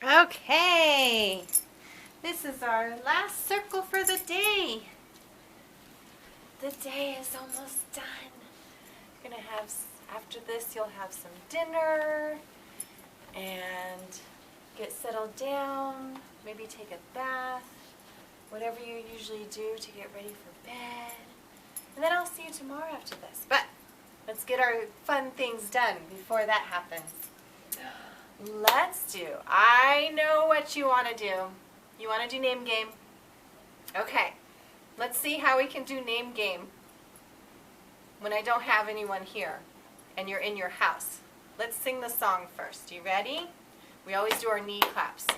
Okay, this is our last circle for the day. The day is almost done. You're gonna have, after this, you'll have some dinner and get settled down, maybe take a bath, whatever you usually do to get ready for bed. And then I'll see you tomorrow after this. But let's get our fun things done before that happens. Let's do, I know what you want to do. You want to do name game? Okay, let's see how we can do name game when I don't have anyone here and you're in your house. Let's sing the song first. You ready? We always do our knee claps.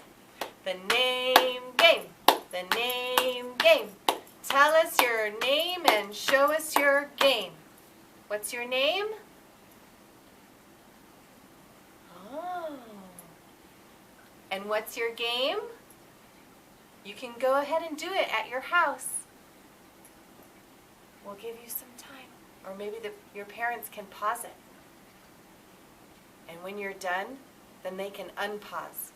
The name game, the name game. Tell us your name and show us your game. What's your name? Oh. And what's your game? You can go ahead and do it at your house. We'll give you some time. Or maybe your parents can pause it. And when you're done, then they can unpause.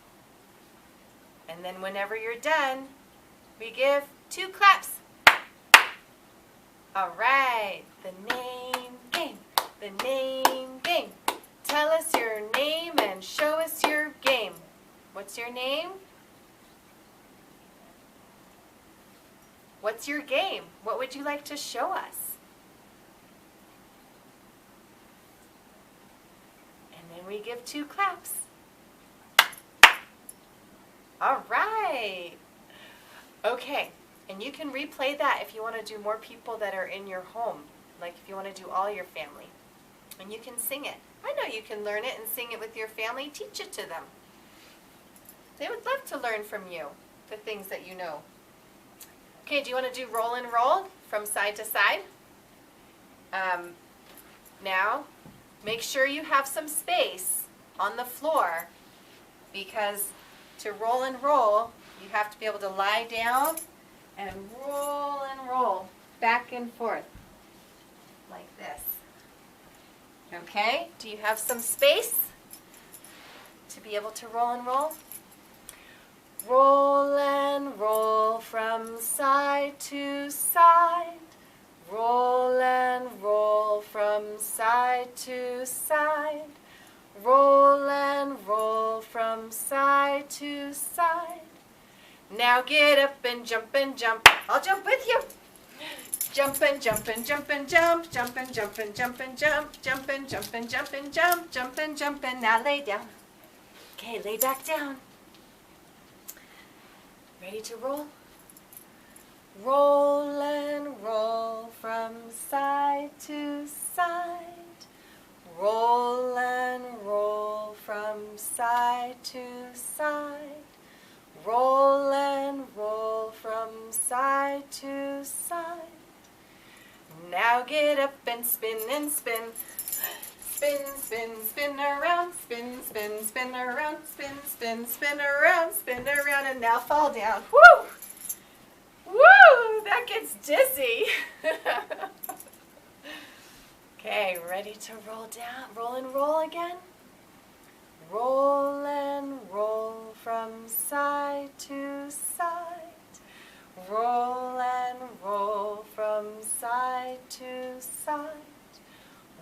And then whenever you're done, we give 2 claps. All right, the name game, the name game. Tell us your name and show us your game. What's your name? What's your game? What would you like to show us? And then we give 2 claps. All right. Okay. And you can replay that if you want to do more people that are in your home, like if you want to do all your family. And you can sing it. I know you can learn it and sing it with your family. Teach it to them. They would love to learn from you the things that you know. Okay, do you want to do roll and roll from side to side? Now, make sure you have some space on the floor because to roll and roll, you have to be able to lie down and roll back and forth like this. Okay, do you have some space to be able to roll and roll? Roll and roll from side to side. Roll and roll from side to side. Roll and roll from side to side. Now get up and jump and jump. I'll jump with you. Jump and jump and jump and jump. Jump and jump and jump and jump. Jump and jump and jump and jump. Jump and jump and now lay down. Okay, lay back down. Ready to roll? Roll and roll from side to side. Roll and roll from side to side. Roll and roll from side to side. Now get up and spin and spin. Spin, spin, spin around. Spin, spin, spin around. Spin, spin, spin around. Spin around and now fall down. Woo! Woo! That gets dizzy. Okay, ready to roll down? Roll and roll again? Roll and roll from side to side. Roll and roll from side to side.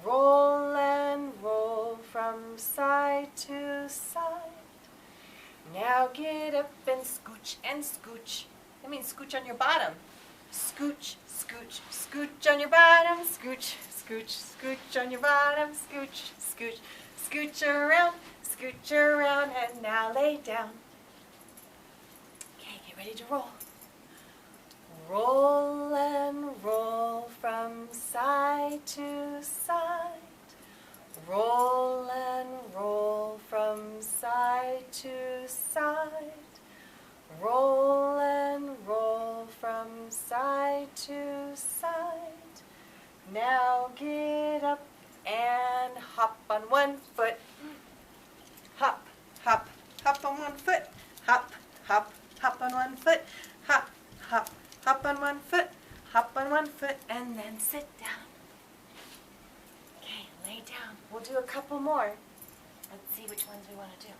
Roll and roll from side to side. Now get up and scooch and scooch. That means scooch on your bottom. Scooch, scooch, scooch on your bottom. Scooch, scooch, scooch on your bottom. Scooch, scooch, scooch around. Scooch around and now lay down. Okay, get ready to roll. Roll and roll from side to side. Roll and roll from side to side. Roll and roll from side to side. Now get up and hop on one foot. Hop, hop, hop on one foot. Hop, hop, hop on one foot. Hop, hop, hop on one foot. Hop on one foot and then sit down. Okay, lay down. We'll do a couple more. Let's see which ones we want to do.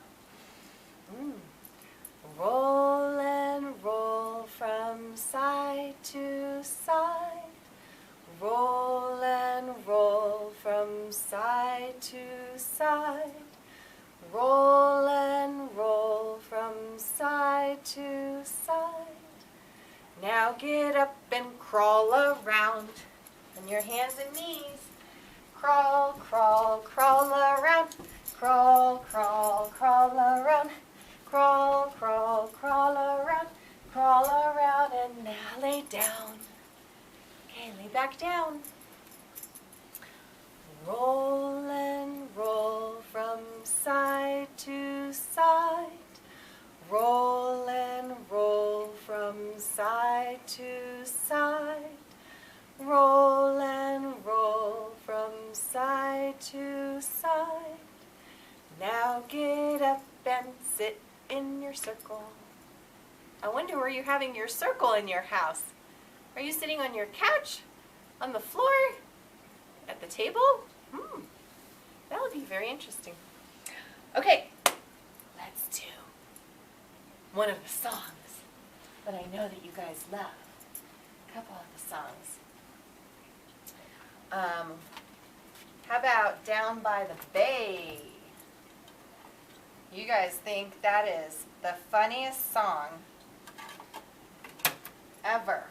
get up and crawl around on your hands and knees. Crawl, crawl, crawl around. Crawl, crawl, crawl around. Crawl, crawl, crawl around. Crawl around and now lay down. Okay, lay back down. Roll and roll from side to side. Roll and roll from side to side. Roll and roll from side to side. Now get up and sit in your circle. I wonder where you're having your circle in your house. Are you sitting on your couch? On the floor? At the table? That would be very interesting. Okay, let's do one of the songs that I know that you guys love. A couple of the songs. How about Down by the Bay? You guys think that is the funniest song ever.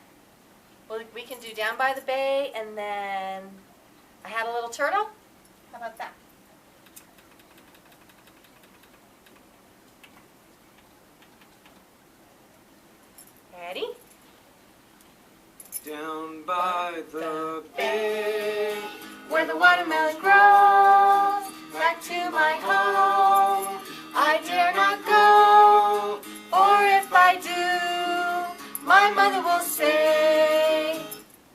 Well, we can do Down by the Bay, and then I Had a Little Turtle. How about that? Ready? Down by the bay, where the watermelon grows, back to my home. I dare not go, for if I do, my mother will say.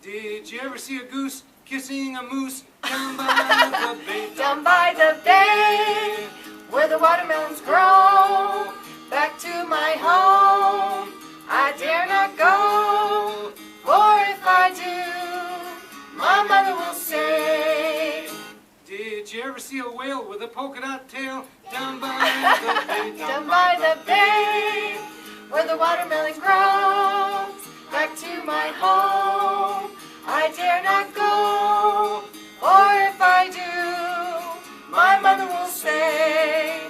Did you ever see a goose kissing a moose down by the bay? Down by the bay, where the watermelons grow, back to my home. I dare not go, for if I do, my mother will say. Did you ever see a whale with a polka dot tail down by the bay? Down by the bay, where the watermelon grows, back to my home. I dare not go, or if I do, my mother will say.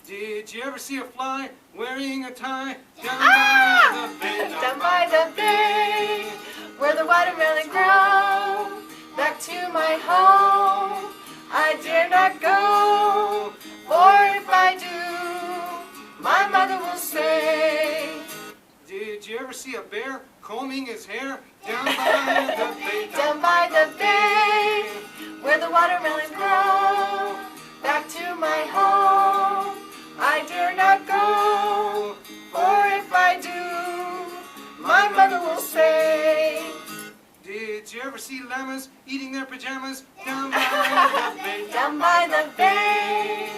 Did you ever see a fly wearing a tie down by the bay? Down by the bay, where the watermelon grows, back to my home. I dare not go, for if I do, my mother will say. Did you ever see a bear combing his hair down by the bay? Down by the bay, where the watermelon grows, back to my home. I dare not go, for if I do, my mother will say. Did you ever see llamas eating their pajamas down by the bay? Down by the bay,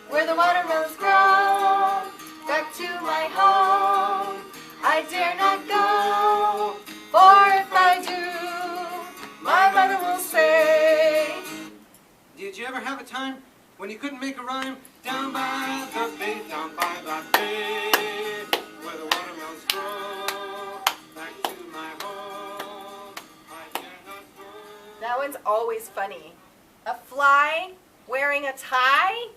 where the watermelons grow, back to my home. I dare not go, for if I do, my mother will say. Did you ever have a time when you couldn't make a rhyme down by the bay? Down by the bay, where the watermelons grow, back to my home. I dare not go. That one's always funny. A fly wearing a tie,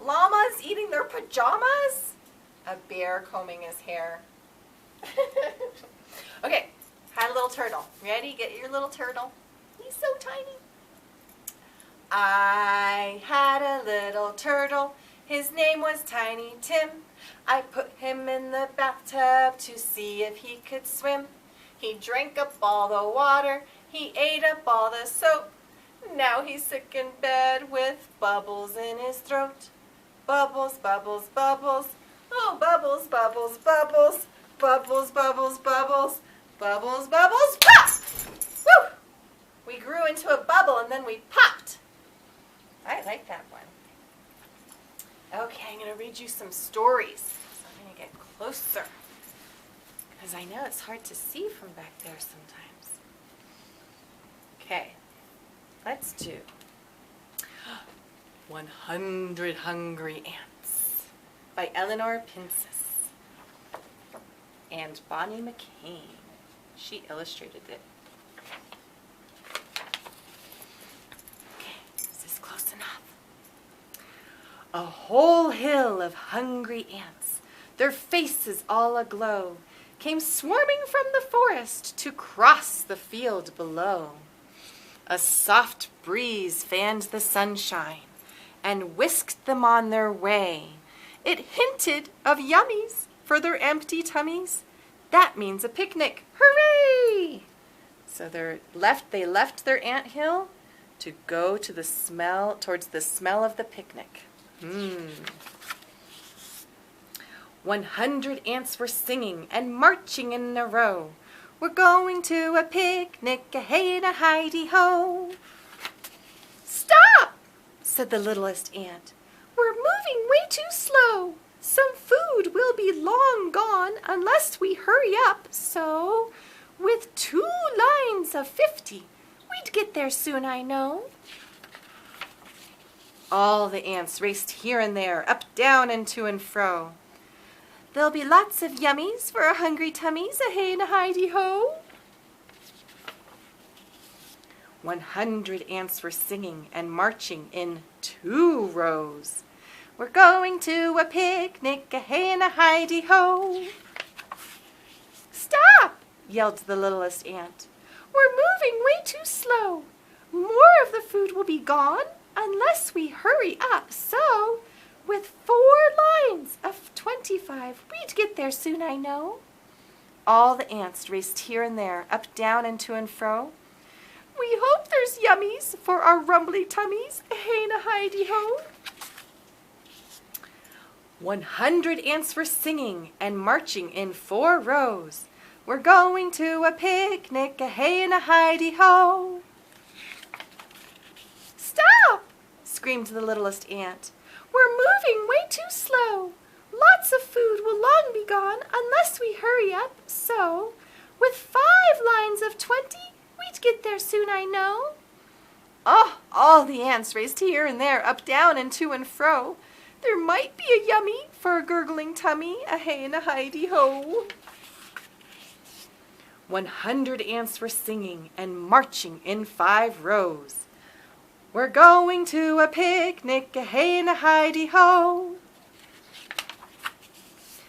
llamas eating their pajamas, a bear combing his hair. Okay, Had a Little Turtle. Ready? Get your little turtle. He's so tiny. I had a little turtle. His name was Tiny Tim. I put him in the bathtub to see if he could swim. He drank up all the water. He ate up all the soap. Now he's sick in bed with bubbles in his throat. Bubbles, bubbles, bubbles. Oh, bubbles, bubbles, bubbles. Bubbles, bubbles, bubbles. Bubbles, bubbles, pop! Woo! We grew into a bubble and then we popped. I like that one. Okay, I'm going to read you some stories. So I'm going to get closer, because I know it's hard to see from back there sometimes. Okay, let's do 100 Hungry Ants by Eleanor Pincus and Bonnie McCain. She illustrated it. Okay, is this close enough? A whole hill of hungry ants, their faces all aglow. came swarming from the forest to cross the field below. A soft breeze fanned the sunshine and whisked them on their way. It hinted of yummies for their empty tummies. That means a picnic. Hooray! So they left their anthill to go to towards the smell of the picnic. 100 ants were singing and marching in a row. We're going to a picnic, a hey and a hidey-ho. Stop, said the littlest ant. We're moving way too slow. Some food will be long gone unless we hurry up. So, with 2 lines of 50, we'd get there soon, I know. All the ants raced here and there, up, down, and to and fro. There'll be lots of yummies for our hungry tummies, a hey and a hidey-ho. 100 ants were singing and marching in 2 rows. We're going to a picnic, a hey and a hidey-ho. Stop, yelled the littlest ant. We're moving way too slow. More of the food will be gone unless we hurry up. So, with 4 lines of 25, we'd get there soon, I know. All the ants raced here and there, up, down, and to and fro. We hope there's yummies for our rumbly tummies, a hey and a hidey-ho. 100 ants were singing and marching in 4 rows. We're going to a picnic, a hey and a hidey-ho. Stop, screamed the littlest ant. We're moving way too slow. Lots of food will long be gone unless we hurry up. So, with 5 lines of 20, we'd get there soon, I know. Oh, all the ants raced here and there, up, down, and to and fro. There might be a yummy for a gurgling tummy, a hey and a hidey-ho. 100 ants were singing and marching in 5 rows. We're going to a picnic, a hey and a hidey-ho.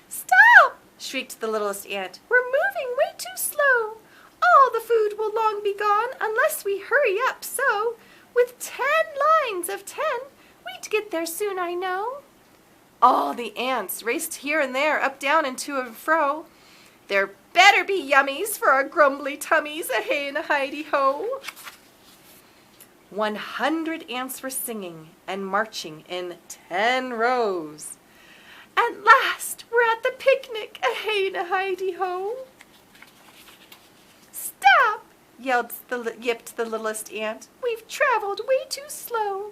Stop, shrieked the littlest ant. We're moving way too slow. All the food will long be gone unless we hurry up. So, with 10 lines of 10, we'd get there soon, I know. All the ants raced here and there, up, down, and to and fro. There better be yummies for our grumbly tummies, a hey and a hidey-ho. 100 ants were singing and marching in 10 rows. At last, we're at the picnic, a hey and a hidey-ho. Stop, yipped the littlest ant. We've traveled way too slow.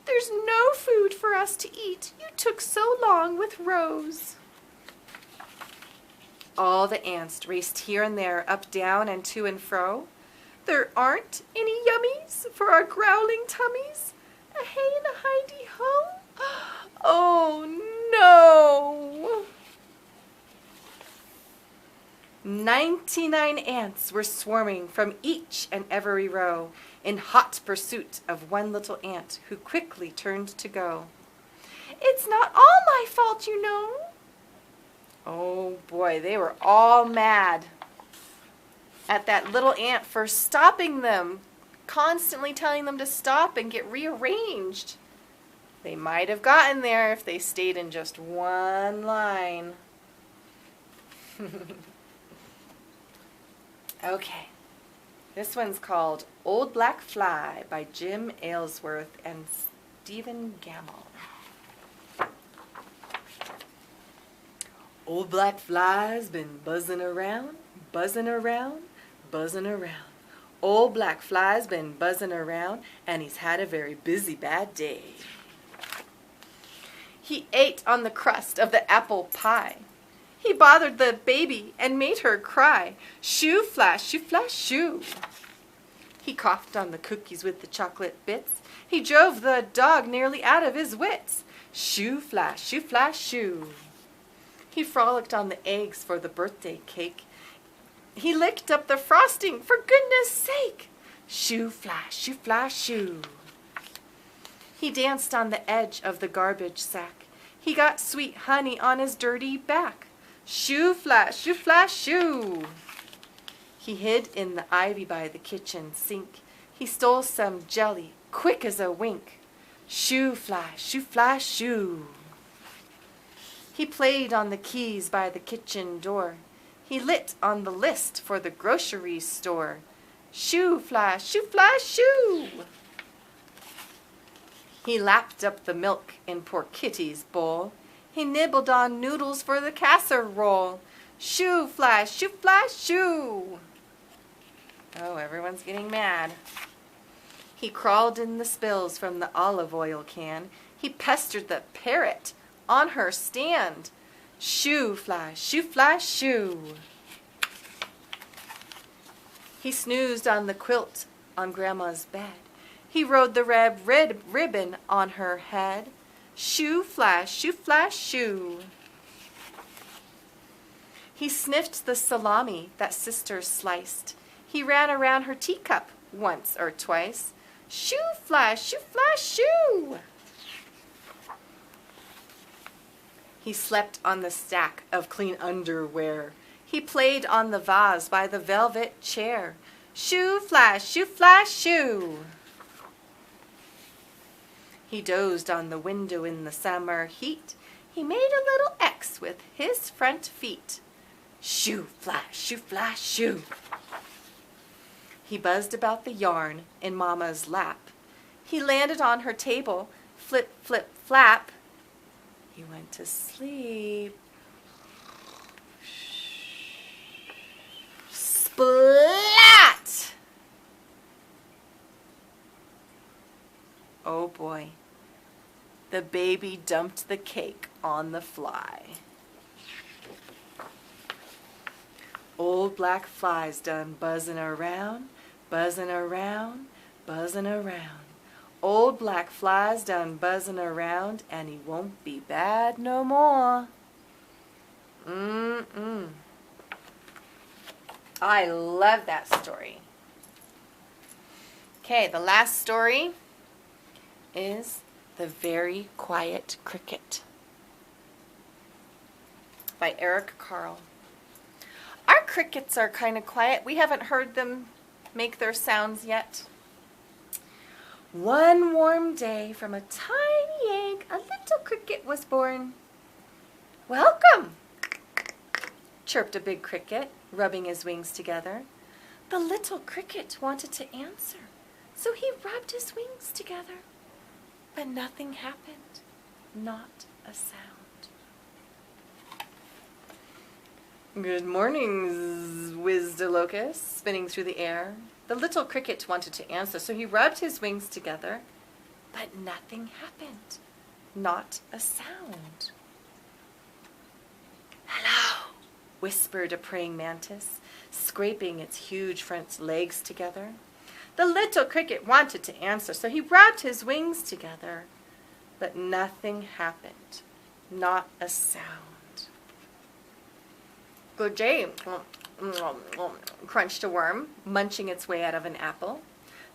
There's no food for us to eat. You took so long with rows. All the ants raced here and there, up, down, and to and fro. There aren't any yummies for our growling tummies, a hey and a hidey-ho. Oh no! 99 ants were swarming from each and every row in hot pursuit of one little ant who quickly turned to go. It's not all my fault, you know. Oh boy, they were all mad at that little ant for stopping them, constantly telling them to stop and get rearranged. They might have gotten there if they stayed in just one line. Okay, this one's called Old Black Fly by Jim Aylesworth and Stephen Gamble. Old black fly's been buzzing around, buzzing around, buzzing around. Old black fly's been buzzing around, and he's had a very busy bad day. He ate on the crust of the apple pie. He bothered the baby and made her cry. Shoo, flash, shoo. He coughed on the cookies with the chocolate bits. He drove the dog nearly out of his wits. Shoo, flash, shoo. He frolicked on the eggs for the birthday cake. He licked up the frosting, for goodness sake. Shoo, flash, shoo. He danced on the edge of the garbage sack. He got sweet honey on his dirty back. Shoo, flash, shoo, flash, shoo. He hid in the ivy by the kitchen sink. He stole some jelly, quick as a wink. Shoo, flash, shoo. He played on the keys by the kitchen door. He lit on the list for the grocery store. Shoo, flash, shoo. He lapped up the milk in poor Kitty's bowl. He nibbled on noodles for the casserole. Shoo, flash, shoo. Oh, everyone's getting mad. He crawled in the spills from the olive oil can. He pestered the parrot on her stand. Shoo, flash, shoo. He snoozed on the quilt on Grandma's bed. He rode the red ribbon on her head. Shoo, flash, shoo. He sniffed the salami that Sister sliced. He ran around her teacup once or twice. Shoo, flash, shoo. He slept on the stack of clean underwear. He played on the vase by the velvet chair. Shoo, flash, shoo. He dozed on the window in the summer heat. He made a little X with his front feet. Shoo, flash, shoo. He buzzed about the yarn in Mama's lap. He landed on her table, flip, flap. He went to sleep. Splat! Oh boy. The baby dumped the cake on the fly. Old black flies done buzzing around. Old black flies done buzzing around, and he won't be bad no more. I love that story. Okay, the last story is The Very Quiet Cricket by Eric Carle. Our crickets are kind of quiet. We haven't heard them make their sounds yet. One warm day, from a tiny egg, a little cricket was born. "Welcome," chirped a big cricket, rubbing his wings together. The little cricket wanted to answer, so he rubbed his wings together. But nothing happened, not a sound. "Good morning," whizzed a locust, spinning through the air. The little cricket wanted to answer, so he rubbed his wings together. But nothing happened, not a sound. "Hello," whispered a praying mantis, scraping its huge front legs together. The little cricket wanted to answer, so he rubbed his wings together. But nothing happened, not a sound. "Good day," crunched a worm, munching its way out of an apple.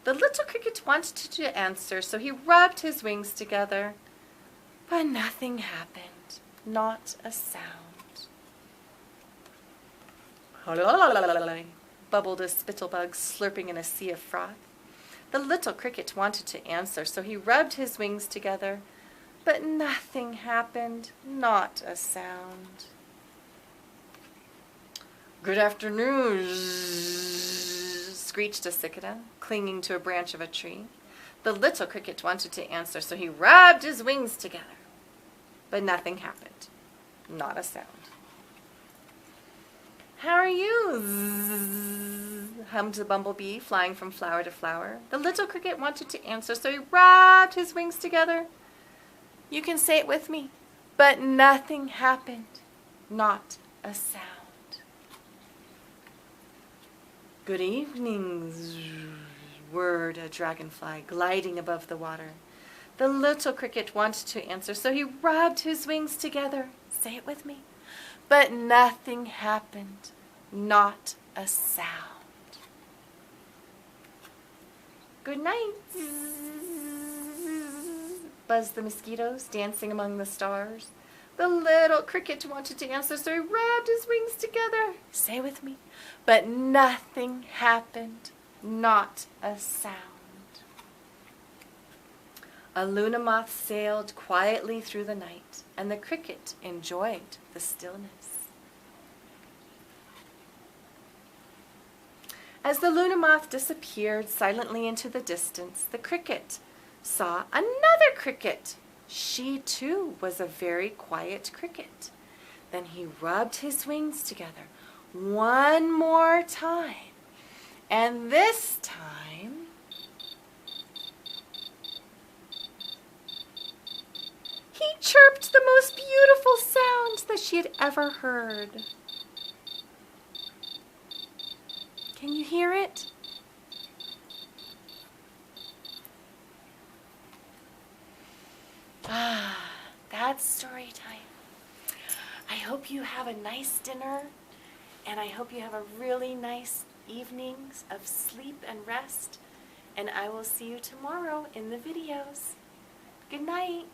The little cricket wanted to answer, so he rubbed his wings together. But nothing happened, not a sound. Bubbled a spittlebug, slurping in a sea of froth. The little cricket wanted to answer, so he rubbed his wings together. But nothing happened, not a sound. "Good afternoon," screeched a cicada, clinging to a branch of a tree. The little cricket wanted to answer, so he rubbed his wings together. But nothing happened, not a sound. "How are you?" hummed the bumblebee, flying from flower to flower. The little cricket wanted to answer, so he rubbed his wings together. You can say it with me. But nothing happened, not a sound. "Good evening," whirred a dragonfly, gliding above the water. The little cricket wanted to answer, so he rubbed his wings together. Say it with me. But nothing happened, not a sound. "Good night," buzzed the mosquitoes, dancing among the stars. The little cricket wanted to answer, so he rubbed his wings together. Say with me. But nothing happened. Not a sound. A Luna moth sailed quietly through the night, and the cricket enjoyed the stillness. As the Luna moth disappeared silently into the distance, the cricket saw another cricket. She too was a very quiet cricket. Then he rubbed his wings together one more time, and this time he chirped the most beautiful sound that she had ever heard. Can you hear it? Ah, that's story time. I hope you have a nice dinner, and I hope you have a really nice evenings of sleep and rest, and I will see you tomorrow in the videos. Good night.